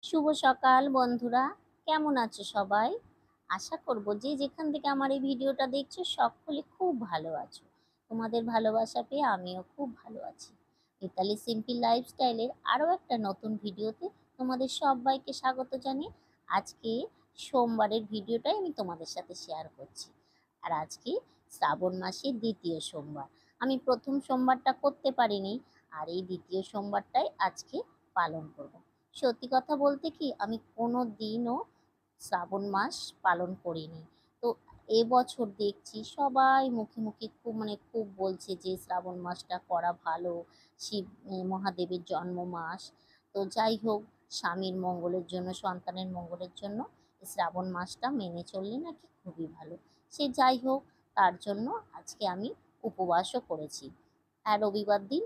শুভ সকাল বন্ধুরা, কেমন আছো সবাই? আশা করব যে যেখান থেকে আমার এই ভিডিওটা দেখছো সকলে খুব ভালো আছো। তোমাদের ভালোবাসা পেয়ে আমিও খুব ভালো আছি। মিতালি সিম্পল লাইফস্টাইলের আরও একটা নতুন ভিডিওতে তোমাদের সবাইকে স্বাগত জানিয়ে আজকে সোমবারের ভিডিওটাই আমি তোমাদের সাথে শেয়ার করছি। আর আজকে শ্রাবণ মাসের দ্বিতীয় সোমবার। আমি প্রথম সোমবারটা করতে পারিনি, আর এই দ্বিতীয় সোমবারটাই আজকে পালন করব। সত্যি কথা বলতে কি, আমি কোনো দিনও শ্রাবণ মাস পালন করিনি। তো এবছর দেখছি সবাই মুখে মুখে খুব বলছে যে শ্রাবণ মাসটা করা ভালো, শিব মহাদেবের জন্ম মাস। তো যাই হোক, স্বামীর মঙ্গলের জন্য, সন্তানের মঙ্গলের জন্য শ্রাবণ মাসটা মেনে চললে নাকি খুবই ভালো। সে যাই হোক, তার জন্য আজকে আমি উপবাসও করেছি। আর রবিবার দিন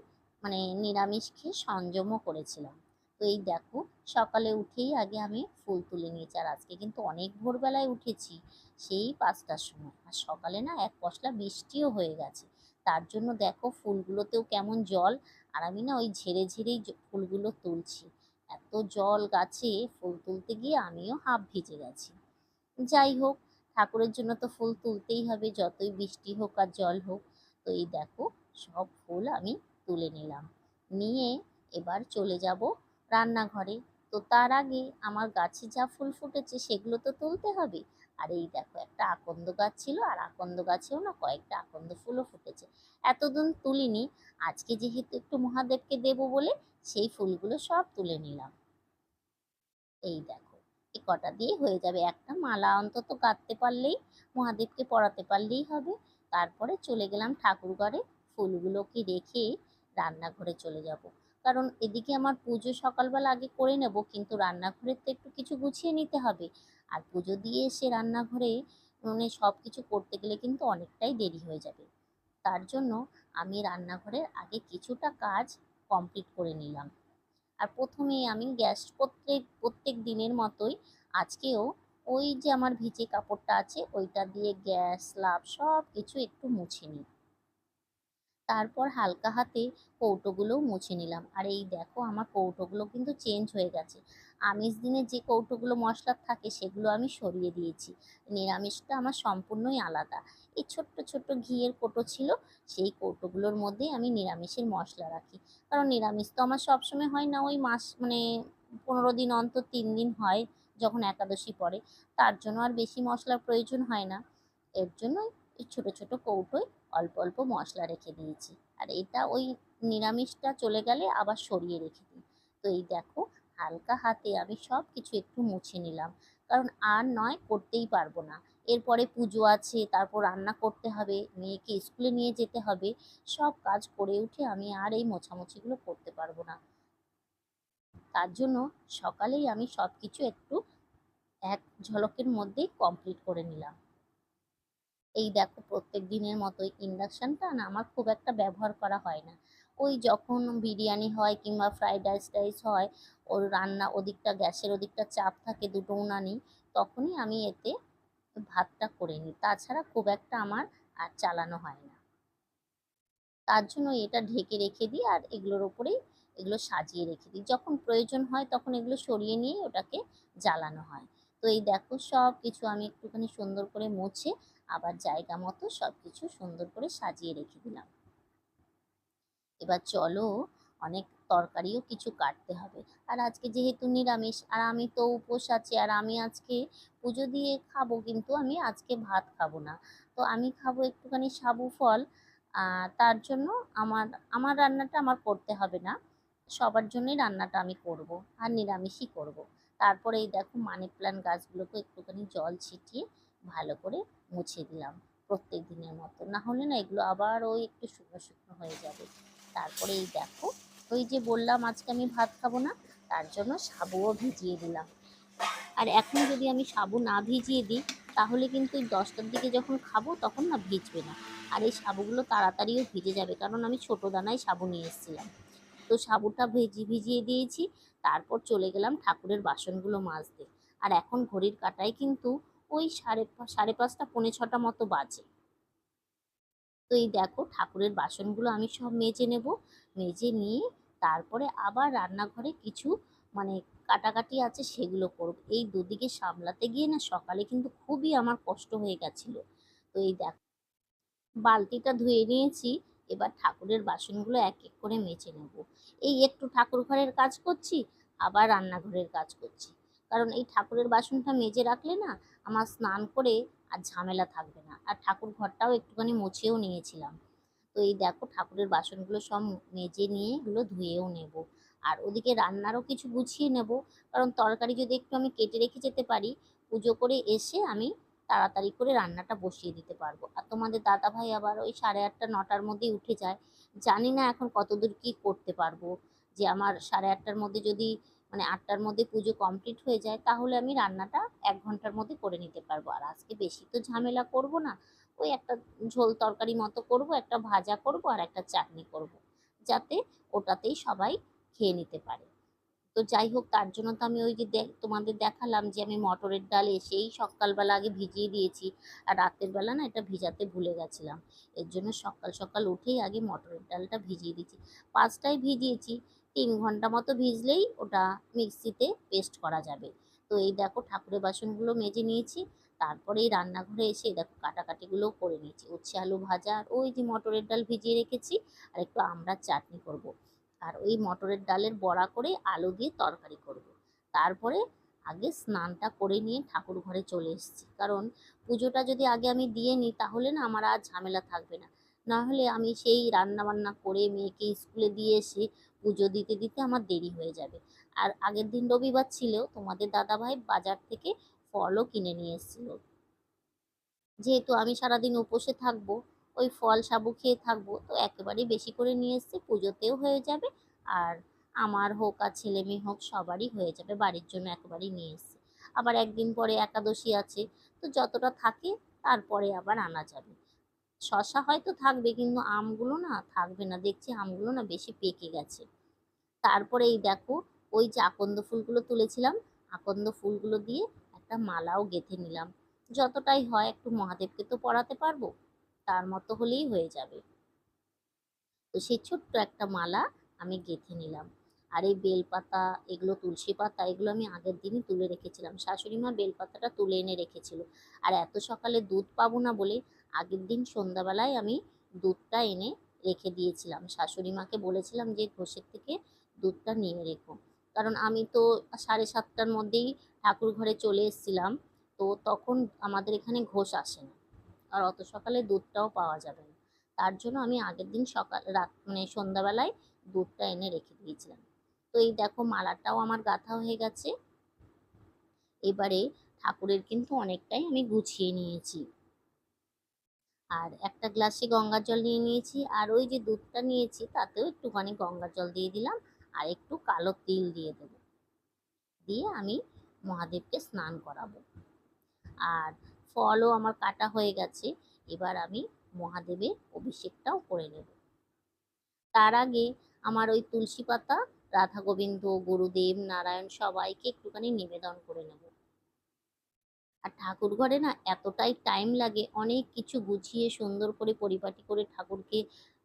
নিরামিষ খেয়ে সংযমও করেছিলাম। তো এই দেখো, সকালে উঠেই আগে আমি ফুল তুলে নিয়েছি। আর আজকে কিন্তু অনেক ভোরবেলায় উঠেছি, সেই 5টার সময়। আর সকালে না এক পশলা বৃষ্টিও হয়ে গেছে। তার জন্য দেখো ফুলগুলোতেও কেমন জল। আর আমি না ওই ঝেড়ে ঝেড়েই ফুলগুলো তুলছি। এত জল গাছে, ফুল তুলতে গিয়ে আমিও হাফ ভিজে গেছি। যাই হোক, ঠাকুরের জন্য তো ফুল তুলতেই হবে, যতই বৃষ্টি হোক আর জল হোক। তো এই দেখো, সব ফুল আমি তুলে নিলাম। নিয়ে এবার চলে যাব রান্নাঘরে। তো তার আগে আমার গাছে যা ফুল ফুটেছে সেগুলো তো তুলতে হবে। আর এই দেখো, একটা আকন্দ গাছ ছিল, আর আকন্দ গাছেও না কয়েকটা আকন্দ ফুলও ফুটেছে। এতদিন তুলিনি, আজকে যেহেতু একটু মহাদেবকে দেবো বলে সেই ফুলগুলো সব তুলে নিলাম। এই দেখো, এই কটা দিয়ে হয়ে যাবে, একটা মালা অন্তত গাঁথতে পারলেই, মহাদেবকে পরাতে পারলেই হবে। তারপরে চলে গেলাম ঠাকুর ঘরে, ফুলগুলোকে রেখে রান্নাঘরে চলে যাব। কারণ এদিকে আমার পুজো সকালবেলা আগে করে নেব, কিন্তু রান্নাঘরের তো একটু কিছু গুছিয়ে নিতে হবে। আর পুজো দিয়ে এসে রান্নাঘরে সব কিছু করতে গেলে কিন্তু অনেকটাই দেরি হয়ে যাবে। তার জন্য আমি রান্নাঘরের আগে কিছুটা কাজ কমপ্লিট করে নিলাম। আর প্রথমেই আমি গ্যাস, প্রত্যেক দিনের মতোই আজকেও ওই যে আমার ভিজে কাপড়টা আছে ওইটা দিয়ে গ্যাস স্ল্যাব সব কিছু একটু মুছে নিই। তারপর হালকা হাতে কৌটোগুলোও মুছে নিলাম। আর এই দেখো, আমার কৌটোগুলো কিন্তু চেঞ্জ হয়ে গেছে। আমিষ দিনে যে কৌটোগুলো মশলা থাকে সেগুলো আমি সরিয়ে দিয়েছি। নিরামিষটা আমার সম্পূর্ণই আলাদা। এই ছোট্ট ছোট্ট ঘিয়ের কৌটো ছিল, সেই কৌটোগুলোর মধ্যেই আমি নিরামিষের মশলা রাখি। কারণ নিরামিষ তো আমার সবসময় হয় না, ওই মাস 15 দিন অন্তর 3 দিন হয়, যখন একাদশী পড়ে। তার জন্য আর বেশি মশলার প্রয়োজন হয় না। এর জন্যই এই ছোট ছোট কৌটোয় অল্প অল্প মশলা রেখে দিয়েছি। আর এটা ওই নিরামিষটা চলে গেলে আবার সরিয়ে রেখে দিই। তো এই দেখো, হালকা হাতে আমি সব কিছু একটু মুছে নিলাম। কারণ আর নয়, করতেই পারবো না। এরপরে পুজো আছে, তারপর রান্না করতে হবে, মেয়েকে স্কুলে নিয়ে যেতে হবে। সব কাজ করে উঠে আমি আর এই মোছামুছিগুলো করতে পারবো না। তার জন্য সকালেই আমি সব কিছু একটু এক ঝলকের মধ্যেই কমপ্লিট করে নিলাম। এই দেখো, প্রত্যেক দিনের মতোই ইন্ডাকশানটা না আমার খুব একটা ব্যবহার করা হয় না। ওই যখন বিরিয়ানি হয় কিংবা ফ্রাইড রাইস টাইস হয়, ওর রান্না ওদিকটা, গ্যাসের ওদিকটা চাপ থাকে, দুটো উনানই, তখনই আমি এতে ভাতটা করে নিই। তাছাড়া খুব একটা আমার আর চালানো হয় না। তার জন্য এটা ঢেকে রেখে দিই, আর এগুলোর ওপরেই এগুলো সাজিয়ে রেখে দিই। যখন প্রয়োজন হয় তখন এগুলো সরিয়ে নিয়ে ওটাকে জ্বালানো হয়। তো এই দেখো, সব কিছু আমি একটুখানি সুন্দর করে মুছে আবার জায়গা মতো সব কিছু সুন্দর করে সাজিয়ে রেখে দিলাম। এবার চলো, অনেক তরকারিও কিছু কাটতে হবে। আর আজকে যেহেতু নিরামিষ, আর আমি তো উপোস আছি, আর আমি আজকে পুজো দিয়ে খাবো, কিন্তু আমি আজকে ভাত খাবো না। তো আমি খাবো একটুখানি সাবু ফল। তার জন্য আমার আমার রান্নাটা আমার করতে হবে না, সবার জন্যই রান্নাটা আমি করব, আর নিরামিষই করব। তারপরে এই দেখো, মানি প্ল্যান্ট গাছগুলোকে একটুখানি জল ছিটিয়ে ভালো করে মুছে দিলাম, প্রত্যেক দিনের মতো। না হলে না এগুলো আবার ওই একটু শুকনো শুকনো হয়ে যাবে। তারপরে এই দেখো, ওই যে বললাম আজকে আমি ভাত খাবো না, তার জন্য সাবুও ভিজিয়ে দিলাম। আর এখন যদি আমি সাবু না ভিজিয়ে দিই, তাহলে কিন্তু ওই 10টার দিকে যখন খাবো তখন না ভিজবে না। আর এই সাবুগুলো তাড়াতাড়িও ভিজে যাবে, কারণ আমি ছোটো দানায় সাবু নিয়ে এসেছিলাম। তো সাবুটা ভিজিয়ে দিয়েছি। তারপর চলে গেলাম ঠাকুরের বাসনগুলো মাজতে। আর এখন ঘড়ির কাঁটায় কিন্তু ওই সাড়ে পাঁচটা, পৌনে ছটা মতো বাজে। তো এই দেখো, ঠাকুরের বাসনগুলো আমি সব মেজে নেব। মেজে নিয়ে তারপরে আবার রান্নাঘরে কিছু মানে কাটাকাটি আছে সেগুলো করব। এই দুদিকে সামলাতে গিয়ে না সকালে কিন্তু খুবই আমার কষ্ট হয়ে গেছিল। তো এই দেখ, বালতিটা ধুয়ে নিয়েছি, এবার ঠাকুরের বাসনগুলো এক এক করে মেজে নেব। এই একটু ঠাকুর ঘরের কাজ করছি, আবার রান্নাঘরের কাজ করছি, কারণ এই ঠাকুরের বাসনটা মেজে রাখলে না আমার স্নান করে আর ঝামেলা থাকবে না। আর ঠাকুর ঘরটাও একটুখানি মুছেও নিয়েছিলাম। তো এই দেখো ঠাকুরের বাসনগুলো সব মেজে নিয়ে এগুলো ধুয়েও নেব। আর ওদিকে রান্নারও কিছু গুছিয়ে নেব, কারণ তরকারি যদি একটু আমি কেটে রেখে যেতে পারি, পুজো করে এসে আমি তাড়াতাড়ি করে রান্নাটা বসিয়ে দিতে পারবো। আর তোমাদের দাদাভাই আবার ওই 8:30 9টার মধ্যেই উঠে যায়। জানি না এখন কতদূর কি করতে পারবো, যে আমার 8:30টার মধ্যে যদি মানে 8টার মধ্যে পুজো কমপ্লিট হয়ে যায়, তাহলে আমি রান্নাটা 1 ঘন্টার মধ্যে করে নিতে পারবো। আর আজকে বেশি তো ঝামেলা করব না, ওই একটা ঝোল তরকারি মতো করব, একটা ভাজা করব আর একটা চাটনি করব, যাতে ওটাতেই সবাই খেয়ে নিতে পারে। তো যাই হোক, তার জন্য তো আমি ওই যে তোমাদের দেখালাম যে আমি মটরের ডাল এসেই সকালবেলা আগে ভিজিয়ে দিয়েছি। আর রাতের বেলা না এটা ভিজাতে ভুলে গেছিলাম, এর জন্য সকাল সকাল উঠেই আগে মটরের ডালটা ভিজিয়ে দিয়েছি। 5টায় ভিজিয়েছি, 3 ঘন্টা মতো ভিজলেই ওটা মিক্সিতে পেস্ট করা যাবে। তো এই দেখো ঠাকুরের বাসনগুলো মেজে নিয়েছি, তারপরে এই রান্নাঘরে এসে এই দেখো কাটাকাটিগুলোও করে নিয়েছি। উচ্ছে আলু ভাজা আর ওই যে মটরের ডাল ভিজিয়ে রেখেছি, আর একটু আমড়ার চাটনি করব। আর ওই মটরের ডালের বড়া করে আলু দিয়ে তরকারি করব। তারপরে আগে স্নানটা করে নিয়ে ঠাকুর ঘরে চলে এসেছি, কারণ পুজোটা যদি আগে আমি দিয়ে নিই তাহলে না আমার আর ঝামেলা থাকবে না। না হলে আমি সেই রান্না বান্না করে মেয়েকে স্কুলে দিয়ে এসে পুজো দিতে দিতে আমার দেরি হয়ে যাবে। আর আগের দিন রবিবার ছিল, তোমাদের দাদাভাই বাজার থেকে ফলও কিনে নিয়ে এসেছিল। যেহেতু আমি সারাদিন উপোসে থাকবো, ওই ফল সাবু খেয়ে থাকবো, তো একেবারেই বেশি করে নিয়ে এসেছি, পুজোতেও হয়ে যাবে। আর আমার হোক আর ছেলে মেয়ে হোক সবারই হয়ে যাবে, বাড়ির জন্য একেবারেই নিয়ে এসেছি। আবার একদিন পরে একাদশী আছে, তো যতটা থাকে তারপরে আবার আনা যাবে। শশা হয়তো থাকবে, কিন্তু আমগুলো না থাকবে না, দেখছি আমগুলো না বেশি পেকে গেছে। তারপরে এই দেখো, ওই যে আকন্দ ফুলগুলো তুলেছিলাম, আকন্দ ফুলগুলো দিয়ে একটা মালাও গেঁথে নিলাম। যতটাই হয় একটু মহাদেবকে তো পরাতে পারবো, তার মতো হলেই হয়ে যাবে। তো সেই ছোট্ট একটা মালা আমি গেঁথে নিলাম। আর এই বেলপাতা, এগুলো তুলসী পাতা, এগুলো আমি আগের দিনই তুলে রেখেছিলাম, শাশুড়ি মা বেলপাতাটা তুলে এনে রেখেছিল। আর এত সকালে দুধ পাবো না বলে আগের দিন সন্ধ্যাবেলায় আমি দুধটা এনে রেখে দিয়েছিলাম। শাশুড়ি মাকে বলেছিলাম যে ঘষের থেকে দুধটা নিয়ে রেখো, কারণ আমি তো 7:30টার মধ্যেই ঠাকুর ঘরে চলে এসেছিলাম। তো তখন আমাদের এখানে ঘোষ আসে না, আর অত সকালে দুধটাও পাওয়া যাবে না। তার জন্য আমি আগের দিন সকাল রাত মানে সন্ধ্যাবেলায় দুধটা এনে রেখে দিয়েছিলাম। তো এই দেখো মালাটাও আমার গাঁথা হয়ে গেছে। এবারে ঠাকুরের কিন্তু অনেকটাই আমি গুছিয়ে নিয়েছি। আর একটা গ্লাসে গঙ্গার জল নিয়ে নিয়েছি, আর ওই যে দুধটা নিয়েছি তাতেও একটুখানি গঙ্গার জল দিয়ে দিলাম, আর একটু কালো তিল দিয়ে দেবো, দিয়ে আমি মহাদেবকে স্নান করাবো। আর ফলও আমার কাটা হয়ে গেছে, এবার আমি মহাদেবের অভিষেকটাও করে নেব। তার আগে আমার ওই তুলসী পাতা রাধা গোবিন্দ গুরুদেব নারায়ণ সবাইকে একটুখানি নিবেদন করে নেব। আর ঠাকুর ঘরে না এতটাই টাইম লাগে, অনেক কিছু গুছিয়ে সুন্দর করে পরিপাটি করে ঠাকুরকে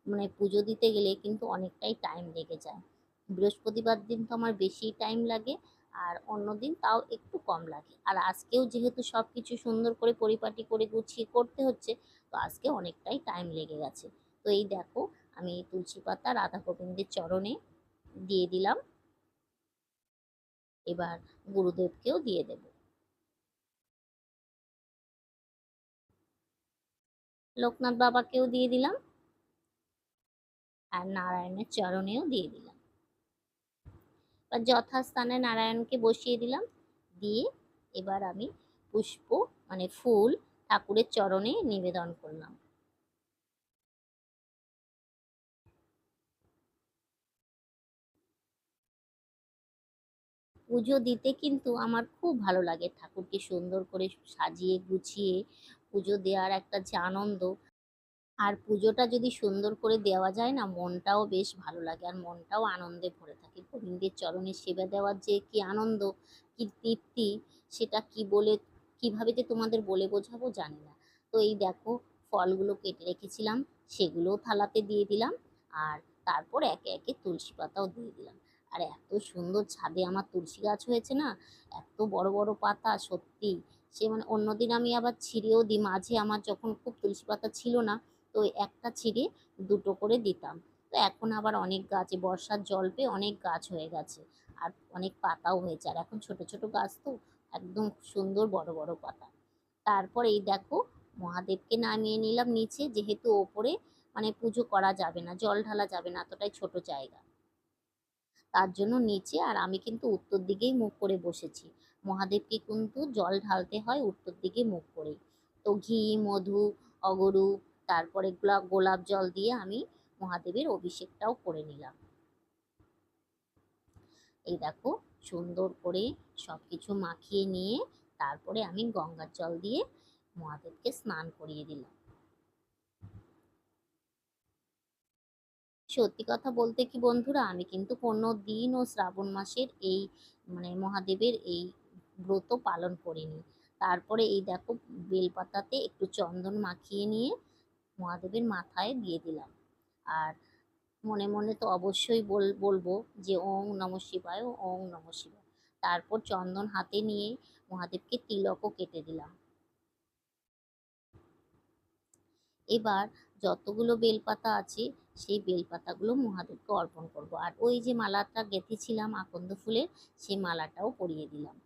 মানে পুজো দিতে গেলে কিন্তু অনেকটাই টাইম লেগে যায়। বৃহস্পতিবার দিন তো আমার বেশি টাইম লাগে, আর অন্য দিন তাও একটু কম লাগে। আর আজকেও যেহেতু সব কিছু সুন্দর করে পরিপাটি করে গুছিয়ে করতে হচ্ছে, তো আজকে অনেকটাই টাইম লেগে গেছে। তো এই দেখো, আমি এই তুলসী পাতা রাধা গোবিন্দের চরণে দিয়ে দিলাম, এবার গুরুদেবকেও দিয়ে দেব, লোকনাথ বাবাকেও দিয়ে দিলাম, আর নারায়ণের চরণেও দিয়ে দিলাম। বা যথাস্থানে নারায়ণকে বসিয়ে দিলাম, দিয়ে এবার আমি পুষ্প মানে ফুল ঠাকুরের চরণে নিবেদন করলাম। পুজো দিতে কিন্তু আমার খুব ভালো লাগে, ঠাকুরকে সুন্দর করে সাজিয়ে গুছিয়ে পুজো দেওয়ার একটা যে আনন্দ। আর পুজোটা যদি সুন্দর করে দেওয়া যায় না, মনটাও বেশ ভালো লাগে, আর মনটাও আনন্দে ভরে থাকে। গোবিন্দের চরণে সেবা দেওয়ার যে কি আনন্দ, কি তৃপ্তি, সেটা কি বলে কিভাবে যে তোমাদের বলে বোঝাবো জানি না। তো এই দেখো, ফলগুলো কেটে রেখেছিলাম সেগুলোও থালাতে দিয়ে দিলাম, আর তারপর একে একে তুলসী পাতাও দিয়ে দিলাম। আর এত সুন্দর ছাদে আমার তুলসী গাছ হয়েছে না, এত বড় বড় পাতা সত্যি। সে মানে অন্যদিন আমি আবার ছিঁড়েও দিই, মাঝে আমার যখন খুব তুলসী পাতা ছিল না, তো ওই একটা ছিঁড়ে দুটো করে দিতাম। তো এখন আবার অনেক গাছ, বর্ষার জল পেয়ে অনেক গাছ হয়ে গেছে, আর অনেক পাতাও হয়েছে। আর এখন ছোট ছোট গাছ তো একদম সুন্দর বড় বড় পাতা। তারপর এই দেখো, মহাদেবকে নামিয়ে নিলাম নিচে, যেহেতু ওপরে মানে পুজো করা যাবে না, জল ঢালা যাবে না, এতটাই ছোট জায়গা, তার জন্য নিচে। আর আমি কিন্তু উত্তর দিকেই মুখ করে বসেছি। মহাদেবকে কিন্তু জল ঢালতে হয় উত্তর দিকে মুখ করে। তো ঘি, মধু, অগরু, তারপরে গোলাপ জল দিয়ে আমি মহাদেবের অভিষেকটাও করে নিলাম। এই দেখো, সুন্দর করে সব কিছু মাখিয়ে নিয়ে তারপরে আমি গঙ্গার জল দিয়ে মহাদেবকে স্নান করিয়ে দিলাম। সত্যি কথা বলতে কি বন্ধুরা, আমি কিন্তু কোনো দিনও শ্রাবণ মাসের এই মানে মহাদেবের এই ব্রত পালন করিনি। তারপরে এই দেখো, বেলপাতাতে একটু চন্দন মাখিয়ে নিয়ে মহাদেবের মাথায় দিয়ে দিলাম। আর মনে মনে তো অবশ্যই বলবো যে ওং নমঃ শিবায়, ওং নমঃ শিবায়। তারপর চন্দন হাতে নিয়ে মহাদেবকে তিলকও কেটে দিলাম। এবার যতগুলো বেলপাতা আছে সেই বেলপাতাগুলো মহাদেবকে অর্পণ করব। আর ওই যে মালাটা গেঁথেছিলাম আকন্দ ফুলের, সেই মালাটাও পরিয়ে দিলাম।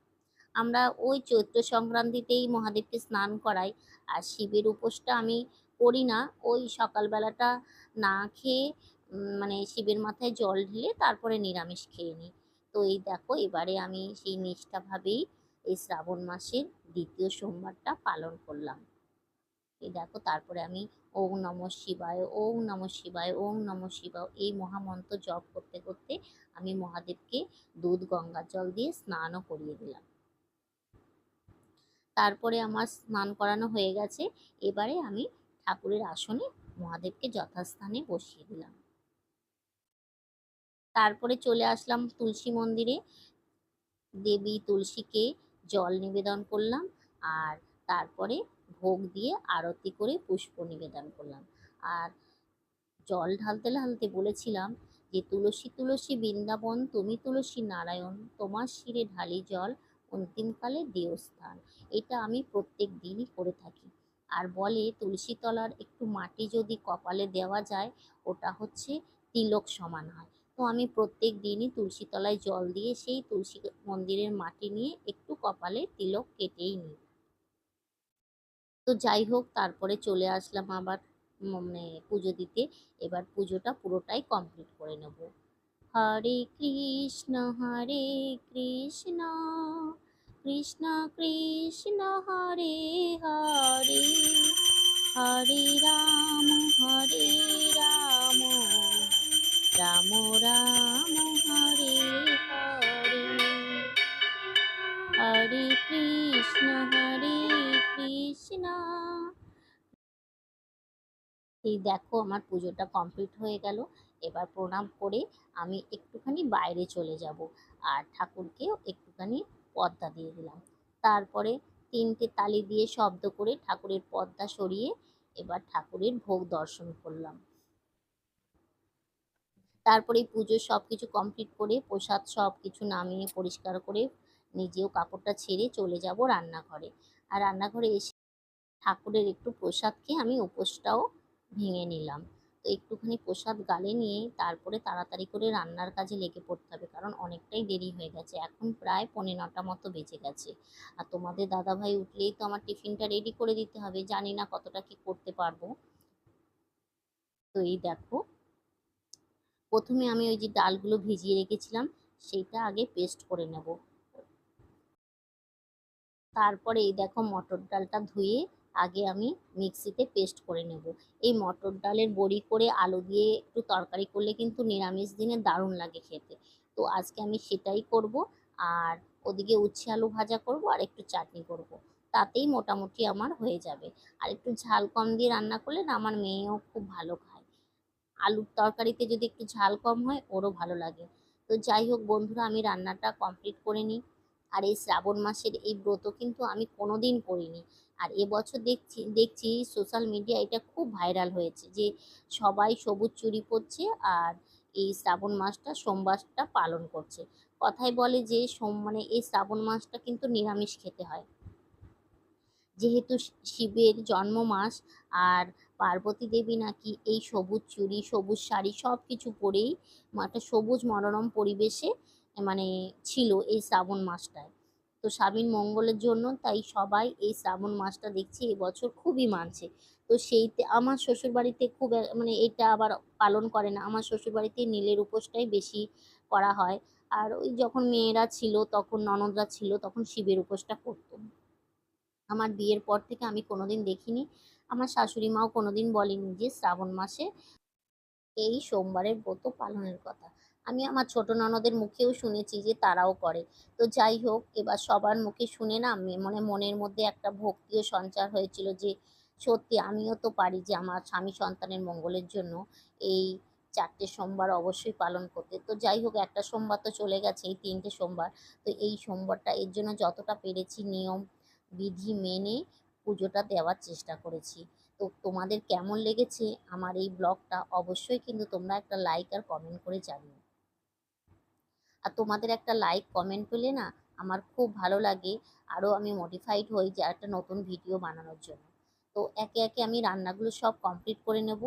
আমরা ওই চৈত্র সংক্রান্তিতেই মহাদেবকে স্নান করাই। আর শিবের উপোসটা আমি করি না, ওই সকালবেলাটা না খেয়ে মানে শিবের মাথায় জল ঢেলে তারপরে নিরামিষ খেয়ে নিই। তো এই দেখো, এবারে আমি সেই নিষ্ঠাভাবেই এই শ্রাবণ মাসের দ্বিতীয় সোমবারটা পালন করলাম। এই দেখো, তারপরে আমি ওং নমঃ শিবায়, ওং নমঃ শিবায়, ওং নমঃ শিবায় এই মহামন্ত্র জপ করতে করতে আমি মহাদেবকে দুধ গঙ্গা জল দিয়ে স্নানও করিয়ে দিলাম। তারপরে আমার স্নান করানো হয়ে গেছে। এবারে আমি ঠাকুরের আসনে মহাদেবকে যথাস্থানে বসিয়ে দিলাম। তারপরে চলে আসলাম তুলসী মন্দিরে, দেবী তুলসীকে জল নিবেদন করলাম। আর তারপরে ভোগ দিয়ে আরতি করে পুষ্প নিবেদন করলাম। আর জল ঢালতে ঢালতে বলেছিলাম যে তুলসী তুলসী বৃন্দাবন, তুমি তুলসী নারায়ণ, তোমার শিরে ঢালি জল, অন্তিমকালে দিও স্থান। এটা আমি প্রত্যেক দিনই করে থাকি। আর বলে তুলসী তলার একটু মাটি যদি কপালে দেওয়া যায়, ওটা হচ্ছে তিলক সমান হয়। তো আমি প্রত্যেক দিনই তুলসী তলায় জল দিয়ে সেই তুলসী মন্দিরের মাটি নিয়ে একটু কপালে তিলক কেটেই নিই। তো যাই হোক, তারপরে চলে আসলাম আবার মানে পুজো দিতে। এবার পুজোটা পুরোটাই কমপ্লিট করে নেব। হরে কৃষ্ণ হরে কৃষ্ণ, কৃষ্ণ কৃষ্ণ হরে হরে, হরে রাম রাম রাম হরে হরে, হরে কৃষ্ণ কৃষ্ণ। এই দেখো, আমার পুজোটা কমপ্লিট হয়ে গেল। এবার প্রণাম করে আমি একটুখানি বাইরে চলে যাব, আর ঠাকুরকেও একটুখানি পর্দা দিয়ে দিলাম। তারপরে তিনটে তালি দিয়ে শব্দ করে ঠাকুরের পর্দা সরিয়ে এবার ঠাকুরের ভোগ দর্শন করলাম। তারপরে পুজোর সব কিছু কমপ্লিট করে প্রসাদ সব কিছু নামিয়ে পরিষ্কার করে নিজেও কাপড়টা ছেড়ে চলে যাব রান্নাঘরে। আর রান্নাঘরে এসে ঠাকুরের একটু প্রসাদ খেয়ে আমি উপোসটাও ভেঙে নিলাম। তো একটুখানি প্রসাদ গালে নিয়ে তারপরে তাড়াতাড়ি করে রান্নার কাজে লেগে পড়তে হবে, কারণ অনেকটাই দেরি হয়ে গেছে, এখন প্রায় 9:45 মতো বেজে গেছে। আর তোমাদের দাদাভাই উঠলেই তো আমার টিফিনটা রেডি করে দিতে হবে, জানি না কতটা কি করতে পারবো। তো এই দেখো, প্রথমে আমি ওই যে ডালগুলো ভিজিয়ে রেখেছিলাম সেইটা আগে পেস্ট করে নেব। তারপরে এই দেখো, মটর ডালটা ধুয়ে আগে আমি মিক্সিতে পেস্ট করে নেব। এই মটর ডালের বড়ি করে আলু দিয়ে একটু তরকারি করলে কিন্তু নিরামিষ দিনে দারুণ লাগে খেতে। তো আজকে আমি সেটাই করব। আর ওদিকে উচ্ছে আলু ভাজা করব আর একটু চাটনি করব, তাতেই মোটামুটি আমার হয়ে যাবে। আর একটু ঝাল কম দিয়ে রান্না করলে না আমার মেয়েও খুব ভালো খায়। আলুর তরকারিতে যদি একটু ঝাল কম হয় ওরও ভালো লাগে। তো যাই হোক বন্ধুরা, আমি রান্নাটা কমপ্লিট করে নিই। আর এই শ্রাবণ মাসের এই ব্রত কিন্তু আমি কোনোদিন করিনি। আর এবছর দেখছি সোশ্যাল মিডিয়া এটা খুব ভাইরাল হয়েছে যে সবাই সবুজ চুড়ি পরছে আর এই শ্রাবণ মাসটা সোমবারটা পালন করছে। কথায় বলে যে মানে এই শ্রাবণ মাসটা কিন্তু নিরামিষ খেতে হয়, যেহেতু শিবের জন্ম মাস। আর পার্বতী দেবী নাকি এই সবুজ চুড়ি সবুজ শাড়ি সব কিছু পরেই একটা সবুজ মনোরম পরিবেশে মানে ছিল এই শ্রাবণ মাসটায়। তো স্বামীর মঙ্গলের জন্য তাই সবাই এই শ্রাবণ মাসটা দেখছি এবছর খুবই মানছে। তো সেইতে আমার শ্বশুরবাড়িতে খুব মানে এটা আবার পালন করে না, আমার শ্বশুরবাড়িতে নীলের উপোসটাই বেশি করা হয়। আর ওই যখন মেয়েরা ছিল তখন ননদরা ছিল তখন শিবের উপোসটা করতো। আমার বিয়ের পর থেকে আমি কোনোদিন দেখিনি, আমার শাশুড়ি মাও কোনোদিন বলেনি যে শ্রাবণ মাসে এই সোমবারের ব্রত পালনের কথা। আমি আমার ছোট ননদের মুখেও শুনেছি যে তারাও করে। তো যাই হোক, এবার সবার মুখে শুনে না আমি মানে মনের মধ্যে একটা ভক্তিও সঞ্চার হয়েছিল যে সত্যি আমিও তো পারি যে আমার স্বামী সন্তানের মঙ্গলের জন্য এই 4টে সোমবার অবশ্যই পালন করতে। তো যাই হোক, একটা সোমবার তো চলে গেছে, এই 3টে সোমবার। তো এই সোমবারটা এর জন্য যতটা পেরেছি নিয়ম বিধি মেনে পুজোটা দেওয়ার চেষ্টা করেছি। তো তোমাদের কেমন লেগেছে আমার এই ব্লগটা অবশ্যই কিন্তু তোমরা একটা লাইক আর কমেন্ট করে জানিও। আর তোমাদের একটা লাইক কমেন্ট পেলে না আমার খুব ভালো লাগে, আরও আমি মোটিফাইড হই যে একটা নতুন ভিডিও বানানোর জন্য। তো একে একে আমি রান্নাগুলো সব কমপ্লিট করে নেব।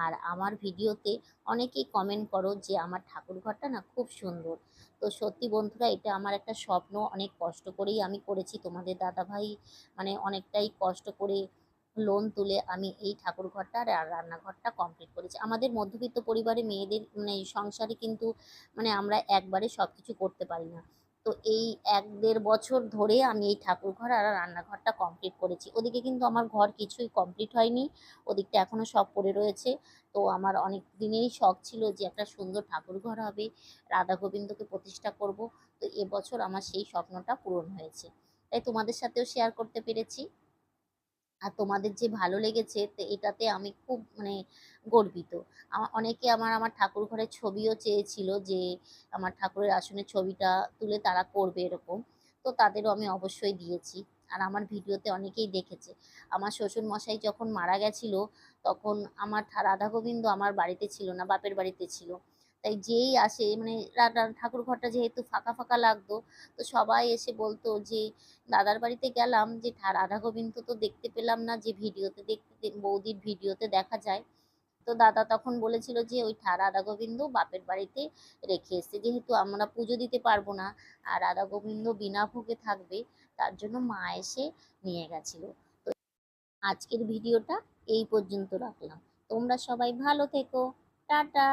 আর আমার ভিডিওতে অনেকেই কমেন্ট করো যে আমার ঠাকুর ঘরটা না খুব সুন্দর। তো সত্যি বন্ধুরা, এটা আমার একটা স্বপ্ন, অনেক কষ্ট করেই আমি করেছি। তোমাদের দাদাভাই মানে অনেকটাই কষ্ট করে লোন তুলে আমি এই ঠাকুর ঘরটা আর রান্নাঘরটা কমপ্লিট করেছি। আমাদের মধ্যবিত্ত পরিবারে মেয়েদের মানে সংসারে কিন্তু মানে আমরা একবারে সব কিছু করতে পারি না। তো এই 1-1.5 বছর ধরে আমি এই ঠাকুরঘর আর রান্নাঘরটা কমপ্লিট করেছি। ওদিকে কিন্তু আমার ঘর কিছুই কমপ্লিট হয়নি, ওদিকটা এখনও সব পড়ে রয়েছে। তো আমার অনেক দিনেরই শখ ছিল যে একটা সুন্দর ঠাকুরঘর হবে, রাধা গোবিন্দকে প্রতিষ্ঠা করব। তো এবছর আমার সেই স্বপ্নটা পূরণ হয়েছে, তাই তোমাদের সাথেও শেয়ার করতে পেরেছি। আর তোমাদের যে ভালো লেগেছে তো এটাতে আমি খুব মানে গর্বিত। অনেকে আমার ঠাকুর ঘরের ছবিও চেয়েছিল যে আমার ঠাকুরের আসনের ছবিটা তুলে তারা করবে এরকম। তো তাদেরও আমি অবশ্যই দিয়েছি। আর আমার ভিডিওতে অনেকেই দেখেছে। আমার শ্বশুর মশাই যখন মারা গেছিল তখন আমার রাধা গোবিন্দ আমার বাড়িতে ছিল না, বাপের বাড়িতে ছিল। তাই যেই আসে মানে ঠাকুর ঘরটা যেহেতু ফাঁকা ফাঁকা লাগতো, তো সবাই এসে বলতো যে দাদার বাড়িতে গেলাম যে রাধা গোবিন্দ তো দেখতে পেলাম না, যে ভিডিওতে দেখতে বৌদির ভিডিওতে দেখা যায়। তো দাদা তখন বলেছিল যে ওই রাধা গোবিন্দ বাপের বাড়িতে রেখে এসছে, যেহেতু আমরা পুজো দিতে পারবো না আর রাধা গোবিন্দ বিনা ভোগে থাকবে, তার জন্য মা এসে নিয়ে গেছিল। তো আজকের ভিডিওটা এই পর্যন্ত রাখলাম। তোমরা সবাই ভালো থেকো। টাটা।